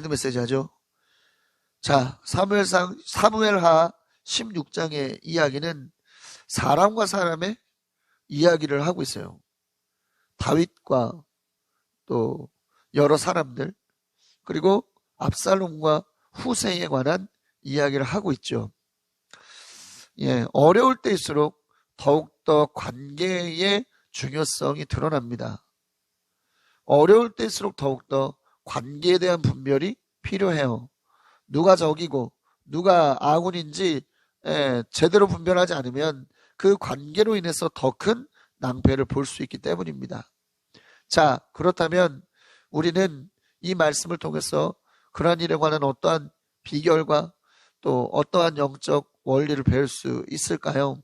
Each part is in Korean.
사이드 메시지 하죠. 자, 사무엘하 16장의 이야기는 사람과 사람의 이야기를 하고 있어요. 다윗과 또 여러 사람들, 그리고 압살롬과 후세에 관한 이야기를 하고 있죠. 예, 어려울 때일수록 더욱더 관계의 중요성이 드러납니다. 어려울 때일수록 더욱더 관계에 대한 분별이 필요해요. 누가 적이고 누가 아군인지 제대로 분별하지 않으면 그 관계로 인해서 더 큰 낭패를 볼 수 있기 때문입니다. 자, 그렇다면 우리는 이 말씀을 통해서 그러한 일에 관한 어떠한 비결과 또 어떠한 영적 원리를 배울 수 있을까요?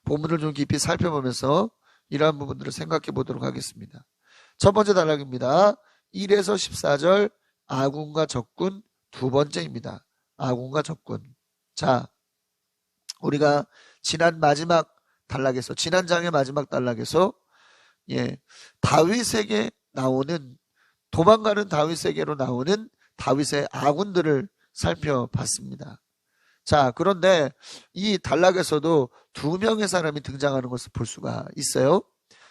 본문을 좀 깊이 살펴보면서 이러한 부분들을 생각해 보도록 하겠습니다. 첫 번째 단락입니다. 1에서 14절 아군과 적군, 두 번째입니다. 아군과 적군. 자, 우리가 지난 장의 마지막 단락에서 다윗에게 나오는, 도망가는 다윗에게로 나오는 다윗의 아군들을 살펴봤습니다. 자, 그런데 이 단락에서도 두 명의 사람이 등장하는 것을 볼 수가 있어요.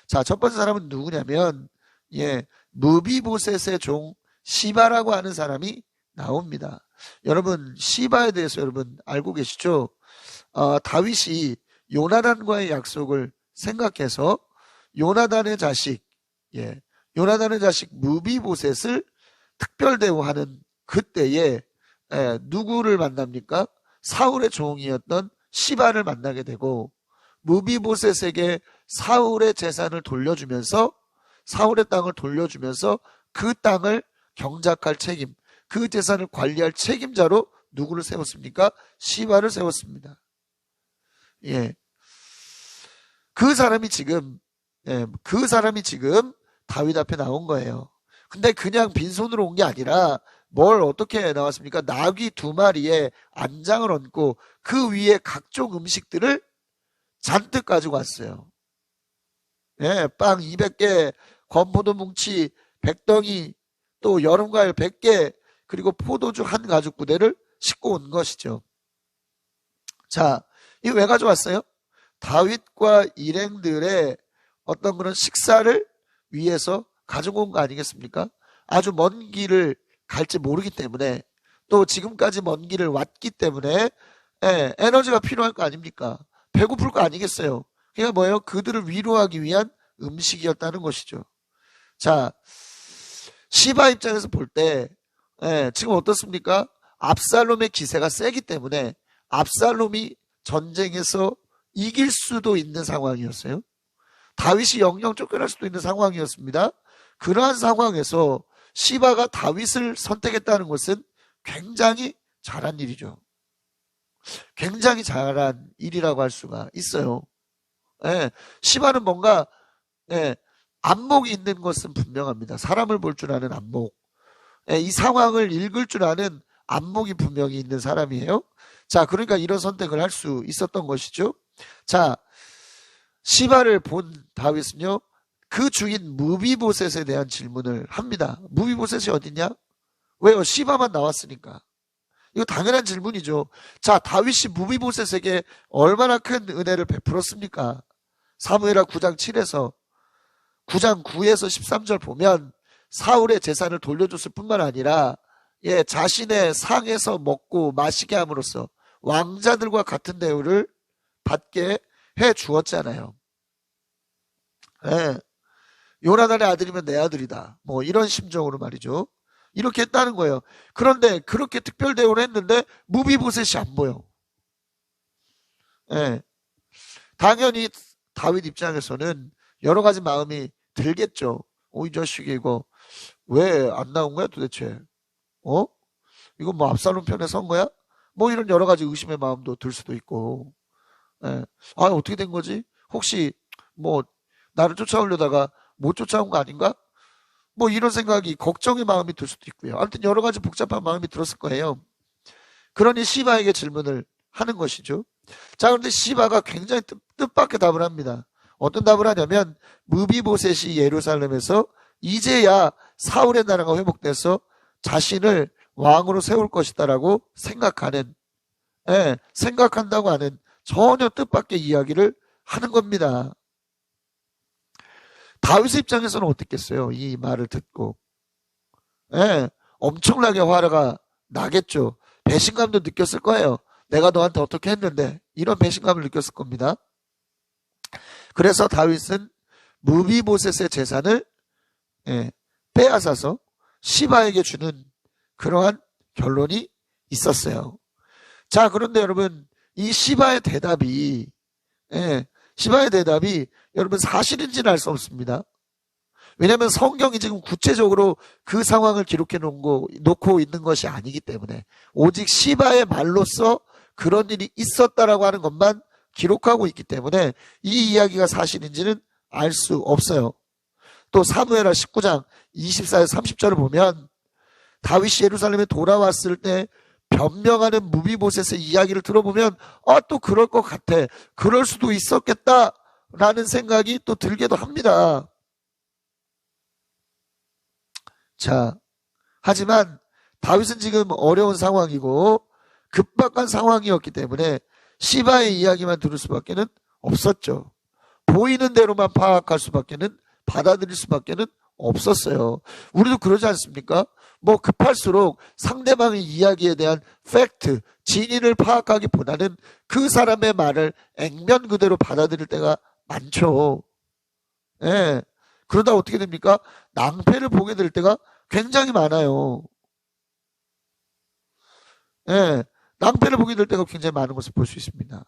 자, 첫 번째 사람은 누구냐면 무비보셋의 종 시바라고 하는 사람이 나옵니다. 여러분, 시바에 대해서 여러분 알고 계시죠? 다윗이 요나단과의 약속을 생각해서 요나단의 자식 무비보셋을 특별 대우하는 그때에 누구를 만납니까? 사울의 종이었던 시바를 만나게 되고, 무비보셋에게 사울의 재산을 돌려주면서, 사울의 땅을 돌려주면서 그 땅을 경작할 책임, 그 재산을 관리할 책임자로 누구를 세웠습니까? 시바를 세웠습니다. 그 사람이 지금 다윗 앞에 나온 거예요. 근데 그냥 빈손으로 온 게 아니라 뭘 어떻게 나왔습니까? 나귀 2마리에 안장을 얹고 그 위에 각종 음식들을 잔뜩 가지고 왔어요. 빵 200개, 건포도 뭉치 100덩이, 또 여름과일 100개, 그리고 포도주 한 가죽 부대를 싣고 온 것이죠. 자, 이거 왜 가져왔어요? 다윗과 일행들의 어떤 그런 식사를 위해서 가지고 온 거 아니겠습니까? 아주 먼 길을 갈지 모르기 때문에, 또 지금까지 먼 길을 왔기 때문에 에너지가 필요할 거 아닙니까? 배고플 거 아니겠어요? 그러니까 뭐예요? 그들을 위로하기 위한 음식이었다는 것이죠. 자, 시바 입장에서 볼 때 지금 어떻습니까? 압살롬의 기세가 세기 때문에 압살롬이 전쟁에서 이길 수도 있는 상황이었어요. 다윗이 영영 쫓겨날 수도 있는 상황이었습니다. 그러한 상황에서 시바가 다윗을 선택했다는 것은 굉장히 잘한 일이죠. 굉장히 잘한 일이라고 할 수가 있어요. 시바는 뭔가 안목이 있는 것은 분명합니다. 사람을 볼 줄 아는 안목, 이 상황을 읽을 줄 아는 안목이 분명히 있는 사람이에요. 자, 그러니까 이런 선택을 할 수 있었던 것이죠. 자, 시바를 본 다윗은요, 그 주인 무비보셋에 대한 질문을 합니다. 무비보셋이 어디냐? 왜요? 시바만 나왔으니까. 이거 당연한 질문이죠. 자, 다윗이 무비보셋에게 얼마나 큰 은혜를 베풀었습니까? 사무엘하 9장 7에서 9장 9에서 13절 보면 사울의 재산을 돌려줬을 뿐만 아니라 자신의 상에서 먹고 마시게 함으로써 왕자들과 같은 대우를 받게 해 주었잖아요. 요나단의 아들이면 내 아들이다, 뭐 이런 심정으로 말이죠. 이렇게 했다는 거예요. 그런데 그렇게 특별 대우를 했는데 무비보셋이 안 보여. 당연히 다윗 입장에서는 여러 가지 마음이 들겠죠. 이 자식이 이거 왜 안 나온 거야 도대체? 이거 뭐 압살롬 편에 선 거야? 뭐 이런 여러 가지 의심의 마음도 들 수도 있고, 어떻게 된 거지? 혹시 뭐 나를 쫓아오려다가 못 쫓아온 거 아닌가? 뭐 이런 생각이, 걱정의 마음이 들 수도 있고요. 아무튼 여러 가지 복잡한 마음이 들었을 거예요. 그러니 시바에게 질문을 하는 것이죠. 자, 그런데 시바가 굉장히 뜻밖의 답을 합니다. 어떤 답을 하냐면, 무비보셋이 예루살렘에서 이제야 사울의 나라가 회복돼서 자신을 왕으로 세울 것이다라고 생각하는, 생각한다고 하는 전혀 뜻밖의 이야기를 하는 겁니다. 다윗의 입장에서는 어떻겠어요? 이 말을 듣고. 엄청나게 화가 나겠죠. 배신감도 느꼈을 거예요. 내가 너한테 어떻게 했는데, 이런 배신감을 느꼈을 겁니다. 그래서 다윗은 무비보셋의 재산을 빼앗아서 시바에게 주는 그러한 결론이 있었어요. 자, 그런데 여러분, 이 시바의 대답이 여러분 사실인지는 알 수 없습니다. 왜냐하면 성경이 지금 구체적으로 그 상황을 기록해 놓고 있는 것이 아니기 때문에, 오직 시바의 말로써 그런 일이 있었다라고 하는 것만 기록하고 있기 때문에 이 이야기가 사실인지는 알 수 없어요. 또 사무엘하 19장 24절 30절을 보면 다윗이 예루살렘에 돌아왔을 때 변명하는 무비보셋의 이야기를 들어보면 또 그럴 것 같아, 그럴 수도 있었겠다라는 생각이 또 들기도 합니다. 자, 하지만 다윗은 지금 어려운 상황이고 급박한 상황이었기 때문에 시바의 이야기만 들을 수밖에는 없었죠. 보이는 대로만 파악할 수밖에는, 받아들일 수밖에는 없었어요. 우리도 그러지 않습니까? 뭐 급할수록 상대방의 이야기에 대한 팩트, 진위를 파악하기보다는 그 사람의 말을 액면 그대로 받아들일 때가 많죠. 그러다 어떻게 됩니까? 낭패를 보게 될 때가 굉장히 많아요. 낭패를 보게 될 때가 굉장히 많은 것을 볼 수 있습니다.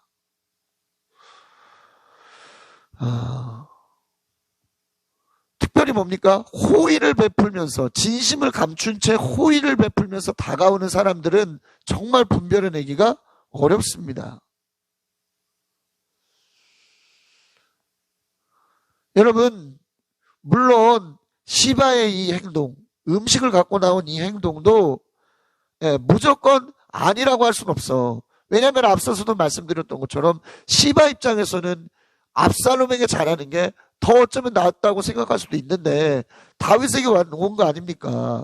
특별히 뭡니까? 호의를 베풀면서, 진심을 감춘 채 호의를 베풀면서 다가오는 사람들은 정말 분별해내기가 어렵습니다. 여러분, 물론 시바의 이 행동, 음식을 갖고 나온 이 행동도 무조건 아니라고 할 수는 없어. 왜냐하면 앞서서도 말씀드렸던 것처럼 시바 입장에서는 압살롬에게 잘하는 게 더 어쩌면 낫다고 생각할 수도 있는데 다윗에게 온 거 아닙니까?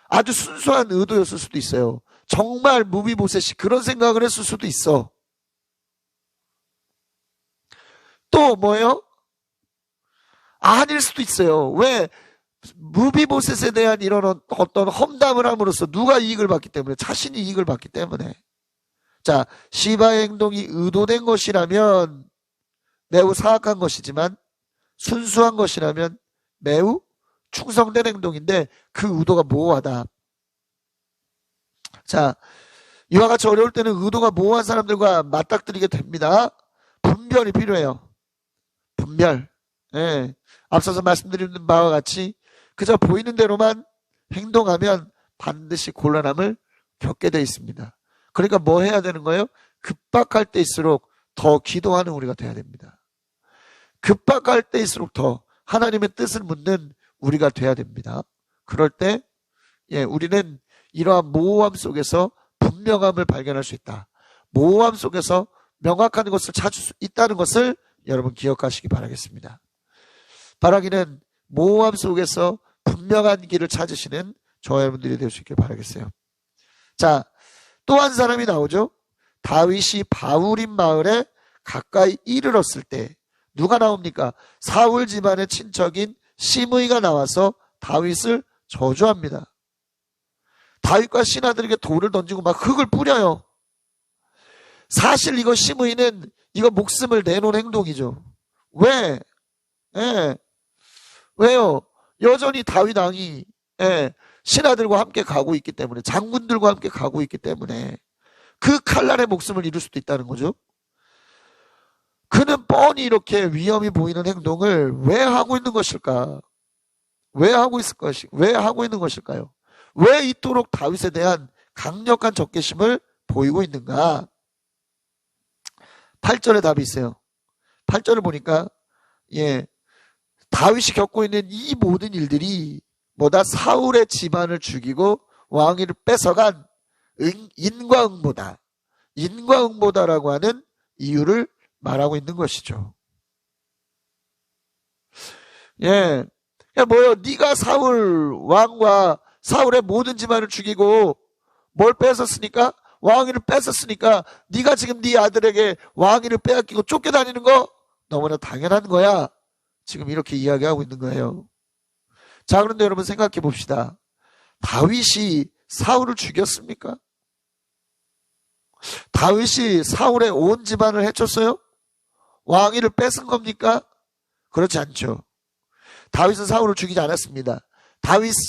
아주 순수한 의도였을 수도 있어요. 정말 무비보셋이 그런 생각을 했을 수도 있어. 또 뭐예요? 아닐 수도 있어요. 왜? 무비보셋에 대한 이런 어떤 험담을 함으로써 누가 이익을 받기 때문에, 자신이 이익을 받기 때문에. 자, 시바의 행동이 의도된 것이라면 매우 사악한 것이지만 순수한 것이라면 매우 충성된 행동인데 그 의도가 모호하다. 자, 이와 같이 어려울 때는 의도가 모호한 사람들과 맞닥뜨리게 됩니다. 분별이 필요해요. 분별. 앞서서 말씀드린 바와 같이 그저 보이는 대로만 행동하면 반드시 곤란함을 겪게 되어 있습니다. 그러니까 뭐 해야 되는 거예요? 급박할 때일수록 더 기도하는 우리가 돼야 됩니다. 급박할 때일수록 더 하나님의 뜻을 묻는 우리가 돼야 됩니다. 그럴 때 우리는 이러한 모호함 속에서 분명함을 발견할 수 있다. 모호함 속에서 명확한 것을 찾을 수 있다는 것을 여러분 기억하시기 바라겠습니다. 바라기는 모호함 속에서 분명한 길을 찾으시는 저와 여러분들이 될 수 있길 바라겠어요. 자, 또 한 사람이 나오죠. 다윗이 바울임 마을에 가까이 이르렀을 때 누가 나옵니까? 사울 집안의 친척인 시므이가 나와서 다윗을 저주합니다. 다윗과 신하들에게 돌을 던지고 막 흙을 뿌려요. 사실 이거 시므이는 이거 목숨을 내놓은 행동이죠. 왜? 왜요? 여전히 다윗 왕이 신하들과 함께 가고 있기 때문에, 장군들과 함께 가고 있기 때문에 그 칼날의 목숨을 잃을 수도 있다는 거죠. 그는 뻔히 이렇게 위험이 보이는 행동을 왜 하고 있는 것일까? 왜 하고 있는 것일까요? 왜 이토록 다윗에 대한 강력한 적개심을 보이고 있는가? 8절에 답이 있어요. 8절을 보니까 다윗이 겪고 있는 이 모든 일들이 뭐다? 사울의 집안을 죽이고 왕위를 뺏어간 인과응보다라고 하는 이유를 말하고 있는 것이죠. 야, 뭐요? 네가 사울 왕과 사울의 모든 집안을 죽이고 뭘 뺏었으니까? 왕위를 뺏었으니까 네가 지금 네 아들에게 왕위를 빼앗기고 쫓겨다니는 거 너무나 당연한 거야. 지금 이렇게 이야기하고 있는 거예요. 자, 그런데 여러분 생각해 봅시다. 다윗이 사울을 죽였습니까? 다윗이 사울의 온 집안을 해쳤어요? 왕위를 뺏은 겁니까? 그렇지 않죠. 다윗은 사울을 죽이지 않았습니다.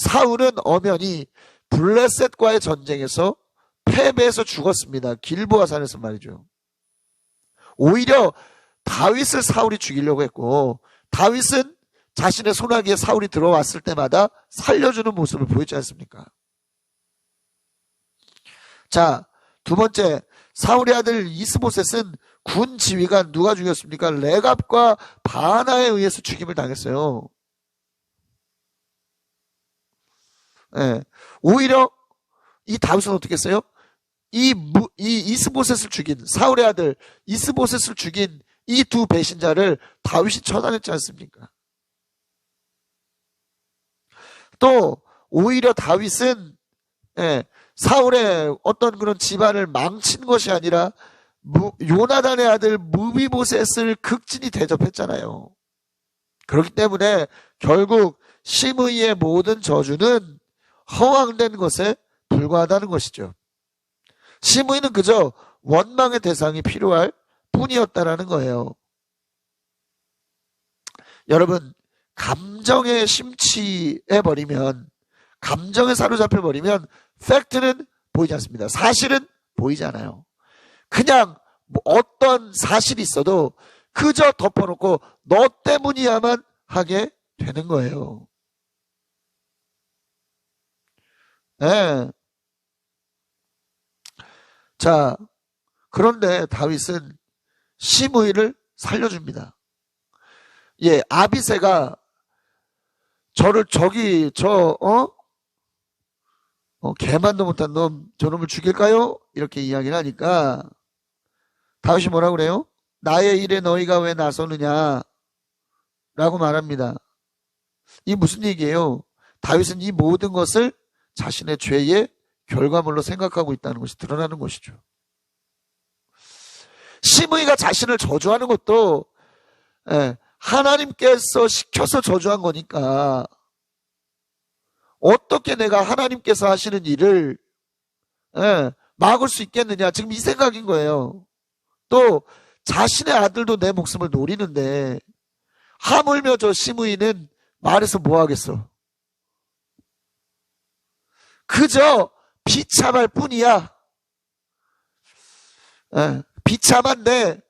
사울은 엄연히 블레셋과의 전쟁에서 패배해서 죽었습니다. 길보아 산에서 말이죠. 오히려 다윗을 사울이 죽이려고 했고, 다윗은 자신의 소나기에 사울이 들어왔을 때마다 살려주는 모습을 보였지 않습니까? 자, 두 번째, 사울의 아들 이스보셋은 군 지휘관 누가 죽였습니까? 레갑과 바나에 의해서 죽임을 당했어요. 네. 오히려 이 다윗은 어떻게 했어요? 이 이스보셋을 죽인, 사울의 아들 이스보셋을 죽인 이 두 배신자를 다윗이 처단했지 않습니까? 또 오히려 다윗은 사울의 어떤 그런 집안을 망친 것이 아니라 요나단의 아들 무비보셋을 극진히 대접했잖아요. 그렇기 때문에 결국 시므이의 모든 저주는 허황된 것에 불과하다는 것이죠. 시므이는 그저 원망의 대상이 필요할 뿐이었다라는 거예요. 여러분, 감정에 심취해버리면, 감정에 사로잡혀버리면 팩트는 보이지 않습니다. 사실은 보이지 않아요. 그냥 어떤 사실이 있어도 그저 덮어놓고 너 때문이야만 하게 되는 거예요. 네. 자, 그런데 다윗은 시므이를 살려줍니다. 예, 아비새가 개만도 못한 놈, 저놈을 죽일까요? 이렇게 이야기를 하니까 다윗이 뭐라고 그래요? 나의 일에 너희가 왜 나서느냐? 라고 말합니다. 이 무슨 얘기예요? 다윗은 이 모든 것을 자신의 죄의 결과물로 생각하고 있다는 것이 드러나는 것이죠. 시므이가 자신을 저주하는 것도 하나님께서 시켜서 저주한 거니까 어떻게 내가 하나님께서 하시는 일을 막을 수 있겠느냐, 지금 이 생각인 거예요. 또 자신의 아들도 내 목숨을 노리는데 하물며 저 시므이는 말해서 뭐 하겠어? 그저 비참할 뿐이야. 비참한데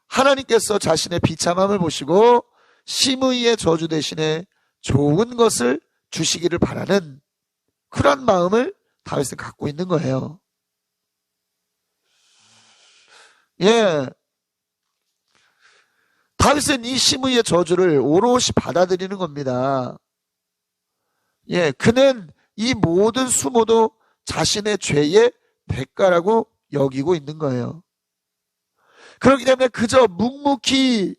하나님께서 자신의 비참함을 보시고 시므이의 저주 대신에 좋은 것을 주시기를 바라는 그런 마음을 다윗은 갖고 있는 거예요. 예. 다윗은 이 시므이의 저주를 오롯이 받아들이는 겁니다. 예, 그는 이 모든 수모도 자신의 죄의 대가라고 여기고 있는 거예요. 그렇기 때문에 그저 묵묵히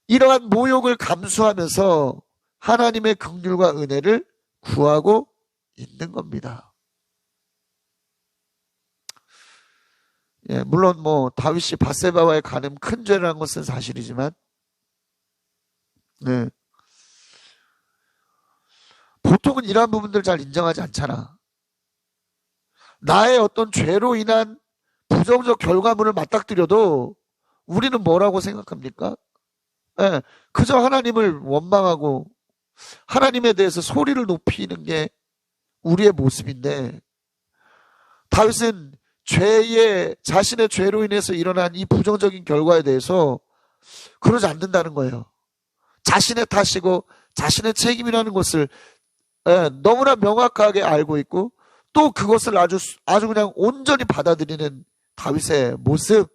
이러한 모욕을 감수하면서 하나님의 긍휼과 은혜를 구하고 있는 겁니다. 예, 물론 다윗이 밧세바와의 간음 큰 죄라는 것은 사실이지만, 네, 보통은 이러한 부분들 잘 인정하지 않잖아. 나의 어떤 죄로 인한 부정적 결과물을 맞닥뜨려도 우리는 뭐라고 생각합니까? 네, 그저 하나님을 원망하고 하나님에 대해서 소리를 높이는 게 우리의 모습인데, 다윗은 자신의 죄로 인해서 일어난 이 부정적인 결과에 대해서 그러지 않는다는 거예요. 자신의 탓이고 자신의 책임이라는 것을 너무나 명확하게 알고 있고, 또 그것을 아주 그냥 온전히 받아들이는 다윗의 모습,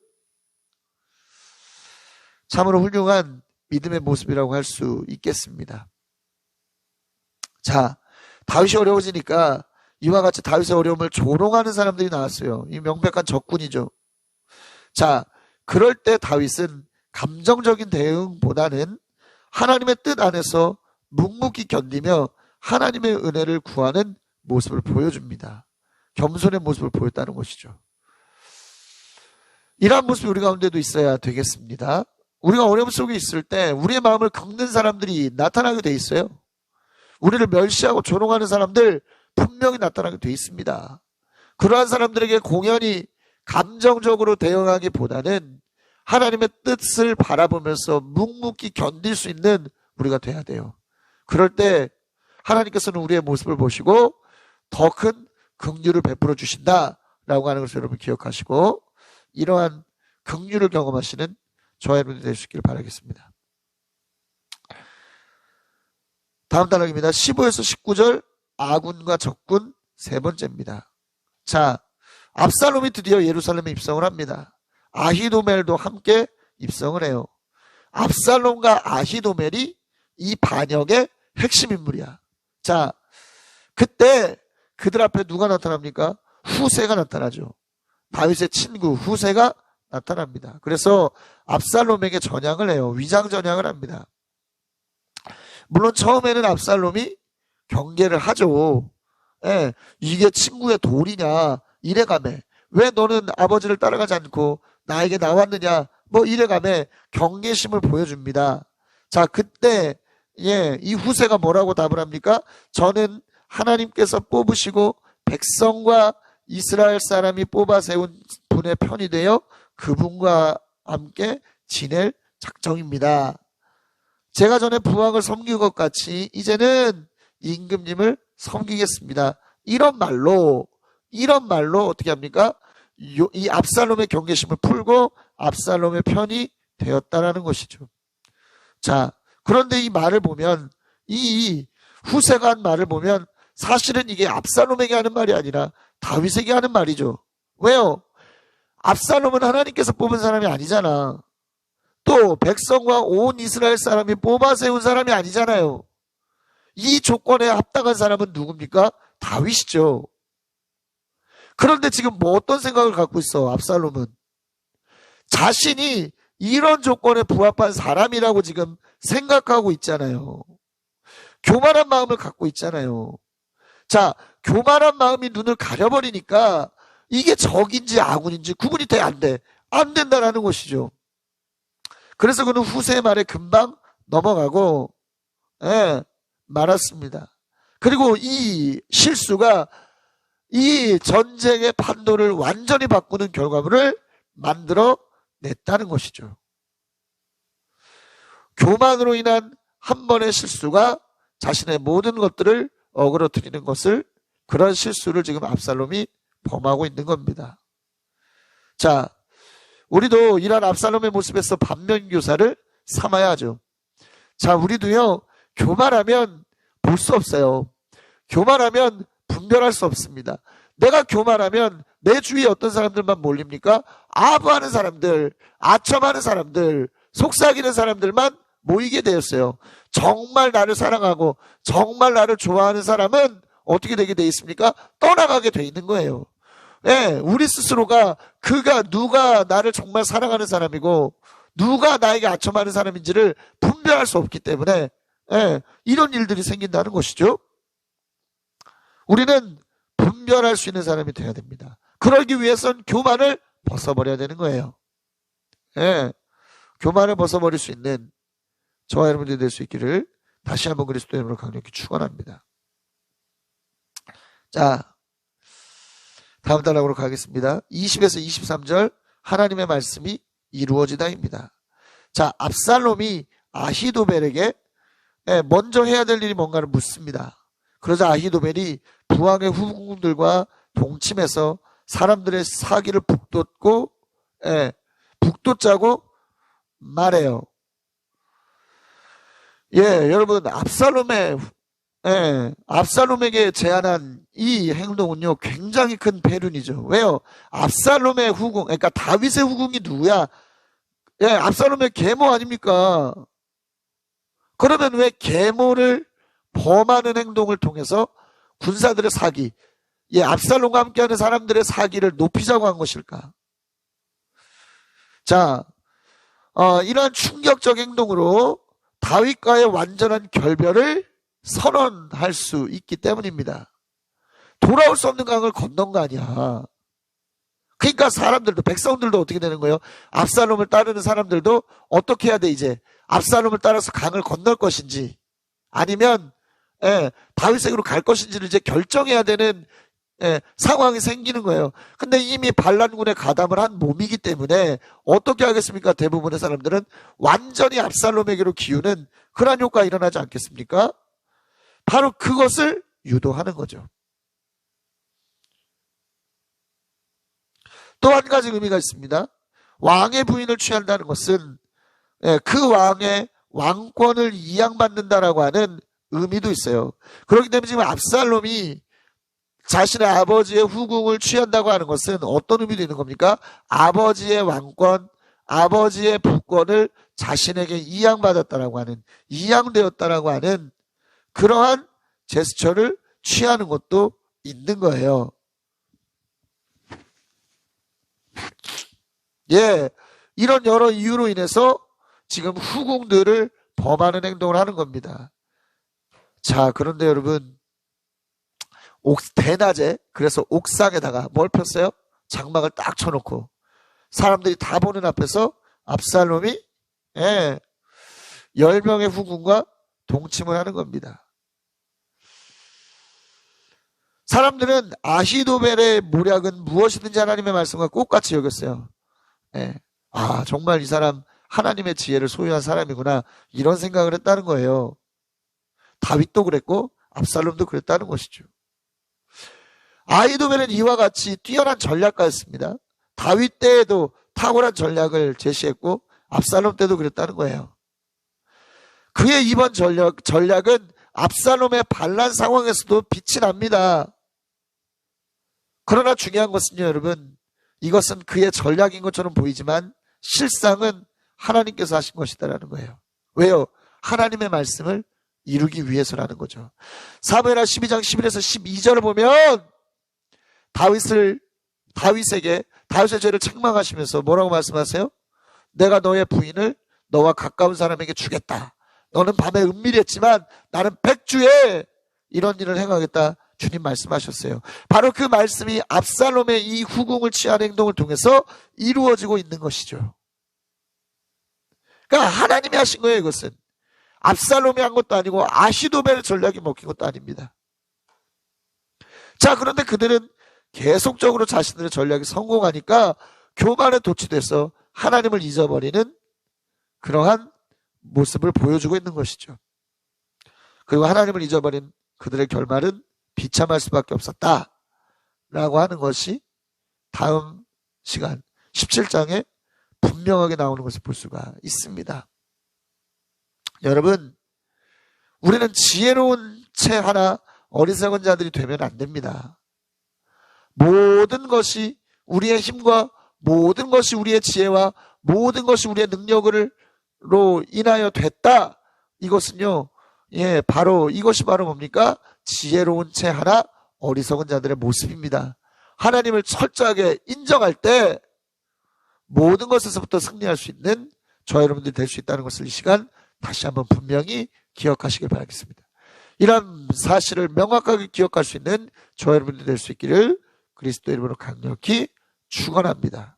참으로 훌륭한 믿음의 모습이라고 할 수 있겠습니다. 자, 다윗이 어려워지니까 이와 같이 다윗의 어려움을 조롱하는 사람들이 나왔어요. 이 명백한 적군이죠. 자, 그럴 때 다윗은 감정적인 대응보다는 하나님의 뜻 안에서 묵묵히 견디며 하나님의 은혜를 구하는 모습을 보여줍니다. 겸손의 모습을 보였다는 것이죠. 이러한 모습이 우리 가운데도 있어야 되겠습니다. 우리가 어려움 속에 있을 때 우리의 마음을 긁는 사람들이 나타나게 돼 있어요. 우리를 멸시하고 조롱하는 사람들 분명히 나타나게 돼 있습니다. 그러한 사람들에게 공연히 감정적으로 대응하기보다는 하나님의 뜻을 바라보면서 묵묵히 견딜 수 있는 우리가 돼야 돼요. 그럴 때 하나님께서는 우리의 모습을 보시고 더 큰 긍휼을 베풀어 주신다라고 하는 것을 여러분 기억하시고 이러한 긍휼을 경험하시는 저와 여러분이 될 수 있기를 바라겠습니다. 다음 단락입니다. 15에서 19절 아군과 적군 세 번째입니다. 자, 압살롬이 드디어 예루살렘에 입성을 합니다. 아히도멜도 함께 입성을 해요. 압살롬과 아히도멜이 이 반역의 핵심 인물이야. 자, 그때 그들 앞에 누가 나타납니까? 후세가 나타나죠. 다윗의 친구 후세가 나타납니다. 그래서 압살롬에게 전향을 해요. 위장 전향을 합니다. 물론 처음에는 압살롬이 경계를 하죠. 예, 이게 친구의 도리냐 이래가매 왜 너는 아버지를 따라가지 않고 나에게 나왔느냐 뭐 이래가매 경계심을 보여줍니다. 자, 그때 이 후세가 뭐라고 답을 합니까? 저는 하나님께서 뽑으시고 백성과 이스라엘 사람이 뽑아 세운 분의 편이 되어 그분과 함께 지낼 작정입니다. 제가 전에 부왕을 섬긴 것 같이 이제는 임금님을 섬기겠습니다. 이런 말로 어떻게 합니까? 이 압살롬의 경계심을 풀고 압살롬의 편이 되었다라는 것이죠. 자, 그런데 이 말을 보면 이 후세가 한 말을 보면 사실은 이게 압살롬에게 하는 말이 아니라 다윗에게 하는 말이죠. 왜요? 압살롬은 하나님께서 뽑은 사람이 아니잖아. 또 백성과 온 이스라엘 사람이 뽑아 세운 사람이 아니잖아요. 이 조건에 합당한 사람은 누굽니까? 다윗이죠. 그런데 지금 뭐 어떤 생각을 갖고 있어? 압살롬은 자신이 이런 조건에 부합한 사람이라고 지금 생각하고 있잖아요. 교만한 마음을 갖고 있잖아요. 자, 교만한 마음이 눈을 가려버리니까 이게 적인지 아군인지 구분이 돼 안 돼? 안 된다라는 것이죠. 그래서 그는 후세의 말에 금방 넘어가고 말았습니다. 그리고 이 실수가 이 전쟁의 판도를 완전히 바꾸는 결과물을 만들어 냈다는 것이죠. 교만으로 인한 한 번의 실수가 자신의 모든 것들을 어그러뜨리는 것을 그런 실수를 지금 압살롬이 범하고 있는 겁니다. 자, 우리도 이러한 압살롬의 모습에서 반면교사를 삼아야 하죠. 자, 우리도요 교만하면 볼 수 없어요. 교만하면 분별할 수 없습니다. 내가 교만하면 내 주위에 어떤 사람들만 몰립니까? 아부하는 사람들, 아첨하는 사람들, 속삭이는 사람들만 모이게 되었어요. 정말 나를 사랑하고 정말 나를 좋아하는 사람은 어떻게 되게 돼 있습니까? 떠나가게 돼 있는 거예요. 우리 스스로가 누가 나를 정말 사랑하는 사람이고 누가 나에게 아첨하는 사람인지를 분별할 수 없기 때문에 이런 일들이 생긴다는 것이죠. 우리는 분별할 수 있는 사람이 되어야 됩니다. 그러기 위해서는 교만을 벗어버려야 되는 거예요. 교만을 벗어버릴 수 있는 저와 여러분들이 될 수 있기를 다시 한번 그리스도의 이름으로 강력히 축원합니다. 자, 다음 단락으로 가겠습니다. 20에서 23절 하나님의 말씀이 이루어지다입니다. 자, 압살롬이 아히도벨에게 먼저 해야 될 일이 뭔가를 묻습니다. 그러자 아히도벨이 부왕의 후궁들과 동침해서 사람들의 사기를 북돋자고 말해요. 여러분, 압살롬에게 제안한 이 행동은요 굉장히 큰 배륜이죠. 왜요? 압살롬의 후궁, 그러니까 다윗의 후궁이 누구야? 압살롬의 계모 아닙니까? 그러면 왜 계모를 범하는 행동을 통해서 군사들의 사기, 압살롬과 함께하는 사람들의 사기를 높이자고 한 것일까? 자, 이러한 충격적 행동으로 다윗과의 완전한 결별을 선언할 수 있기 때문입니다. 돌아올 수 없는 강을 건넌 거 아니야. 그러니까 사람들도, 백성들도 어떻게 되는 거예요? 압살롬을 따르는 사람들도 어떻게 해야 돼, 이제? 압살롬을 따라서 강을 건널 것인지, 아니면, 다윗에게로 갈 것인지를 이제 결정해야 되는, 상황이 생기는 거예요. 근데 이미 반란군에 가담을 한 몸이기 때문에 어떻게 하겠습니까? 대부분의 사람들은 완전히 압살롬에게로 기우는 그러한 효과가 일어나지 않겠습니까? 바로 그것을 유도하는 거죠. 또 한 가지 의미가 있습니다. 왕의 부인을 취한다는 것은 그 왕의 왕권을 이양받는다라고 하는 의미도 있어요. 그렇기 때문에 지금 압살롬이 자신의 아버지의 후궁을 취한다고 하는 것은 어떤 의미도 있는 겁니까? 아버지의 왕권, 아버지의 부권을 자신에게 이양받았다라고 하는, 이양되었다라고 하는 그러한 제스처를 취하는 것도 있는 거예요. 이런 여러 이유로 인해서 지금 후궁들을 범하는 행동을 하는 겁니다. 자, 그런데 여러분, 대낮에, 그래서 옥상에다가 뭘 폈어요? 장막을 딱 쳐놓고 사람들이 다 보는 앞에서 압살롬이 10명의 후궁과 동침을 하는 겁니다. 사람들은 아히도벨의 모략은 무엇이든지 하나님의 말씀과 똑같이 여겼어요. 정말 이 사람 하나님의 지혜를 소유한 사람이구나, 이런 생각을 했다는 거예요. 다윗도 그랬고 압살롬도 그랬다는 것이죠. 아히도벨은 이와 같이 뛰어난 전략가였습니다. 다윗 때에도 탁월한 전략을 제시했고 압살롬 때도 그랬다는 거예요. 그의 이번 전략은 압살롬의 반란 상황에서도 빛이 납니다. 그러나 중요한 것은요, 여러분, 이것은 그의 전략인 것처럼 보이지만 실상은 하나님께서 하신 것이다라는 거예요. 왜요? 하나님의 말씀을 이루기 위해서라는 거죠. 사무엘하 12장 11에서 12절을 보면 다윗의 죄를 책망하시면서 뭐라고 말씀하세요? 내가 너의 부인을 너와 가까운 사람에게 주겠다. 너는 밤에 은밀히 했지만 나는 백주에 이런 일을 행하겠다. 주님 말씀하셨어요. 바로 그 말씀이 압살롬의 이 후궁을 취한 행동을 통해서 이루어지고 있는 것이죠. 그러니까 하나님이 하신 거예요, 이것은. 압살롬이 한 것도 아니고 아히도벨의 전략이 먹힌 것도 아닙니다. 자, 그런데 그들은 계속적으로 자신들의 전략이 성공하니까 교만에 도취돼서 하나님을 잊어버리는 그러한 모습을 보여주고 있는 것이죠. 그리고 하나님을 잊어버린 그들의 결말은 비참할 수밖에 없었다라고 하는 것이 다음 시간 17장에 분명하게 나오는 것을 볼 수가 있습니다. 여러분, 우리는 지혜로운 채 하나 어리석은 자들이 되면 안 됩니다. 모든 것이 우리의 힘과 모든 것이 우리의 지혜와 모든 것이 우리의 능력으로 인하여 됐다. 이것은요, 이것이 바로 뭡니까? 지혜로운 채 하나 어리석은 자들의 모습입니다. 하나님을 철저하게 인정할 때 모든 것에서부터 승리할 수 있는 저와 여러분들이 될 수 있다는 것을 이 시간 다시 한번 분명히 기억하시길 바라겠습니다. 이런 사실을 명확하게 기억할 수 있는 저와 여러분들이 될 수 있기를 그리스도 이름으로 강력히 축원합니다.